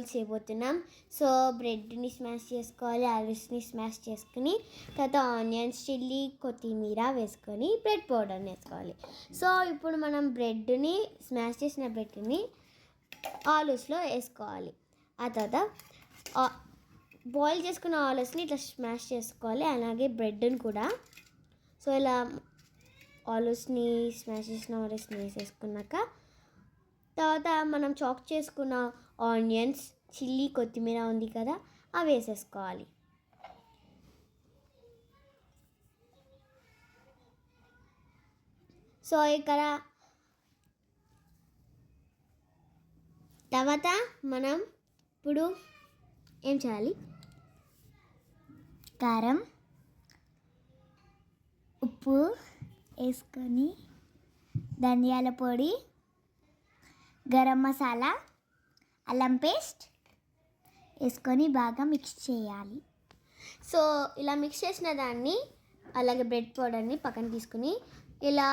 Balls చేయబోతున్నాం. So బ్రెడ్ని smash చేసుకోవాలి, ఆలూస్ని smash చేసుకుని తర్వాత ఆనియన్స్, చిల్లీ, కొత్తిమీర వేసుకొని బ్రెడ్ పౌడర్ని వేసుకోవాలి. సో ఇప్పుడు మనం బ్రెడ్ని స్మాష్ చేసిన బ్రెడ్ని ఆలూస్లో వేసుకోవాలి. ఆ తర్వాత బాయిల్ చేసుకున్న ఆలూస్ని ఇట్లా స్మాష్ చేసుకోవాలి, అలాగే బ్రెడ్ని కూడా. సో ఇలా ఆలూస్ని స్మాష్ చేసిన ఆలూస్ని వేసేసుకున్నాక తర్వాత మనం చాప్ చేసుకున్న ఆనియన్స్, చిల్లీ, కొత్తిమీర ఉంది కదా, అవి వేసేసుకోవాలి. సో ఇక్కడ తర్వాత మనం ఇప్పుడు ఏం చేయాలి, కారం, ఉప్పు వేసుకొని ధనియాల పొడి, గరం మసాలా, అల్లం పేస్ట్ వేసుకొని బాగా మిక్స్ చేయాలి. సో ఇలా మిక్స్ చేసిన దాన్ని అలాగే బ్రెడ్ పౌడర్ని పక్కన తీసుకుని ఇలా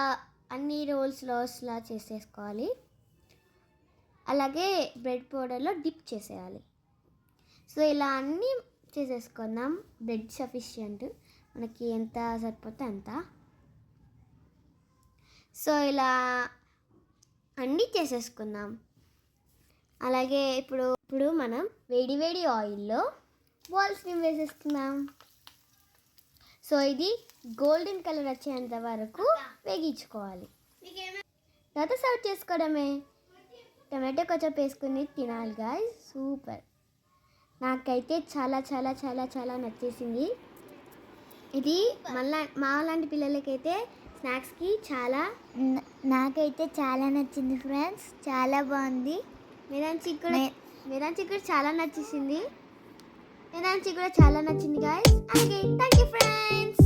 అన్ని రోల్స్లా చేసేసుకోవాలి. అలాగే బ్రెడ్ పౌడర్లో డిప్ చేసేయాలి. సో ఇలా అన్నీ చేసేసుకుందాం. బ్రెడ్ సఫిషియంట్, మనకి ఎంత సరిపోతే అంత. సో ఇలా అన్నీ చేసేసుకుందాం. అలాగే ఇప్పుడు మనం వేడి ఆయిల్లో బాల్స్ని వేసేసుకుందాం. సో ఇది గోల్డెన్ కలర్ వచ్చేంత వరకు వేగించుకోవాలి. తర్వాత సర్వ్ చేసుకోవడమే. టమాటో కచప్ వేసుకుని తినాలి గాయ్స్, సూపర్. నాకైతే చాలా చాలా చాలా చాలా నచ్చేసింది. ఇది మా లాంటి పిల్లలకైతే స్నాక్స్కి నాకైతే చాలా నచ్చింది ఫ్రెండ్స్, చాలా బాగుంది. మీరాంచి కూడా చాలా నచ్చేసింది. మీరాంచి కూడా చాలా నచ్చింది గాయ్స్. అలాగే థ్యాంక్ యూ ఫ్రెండ్స్.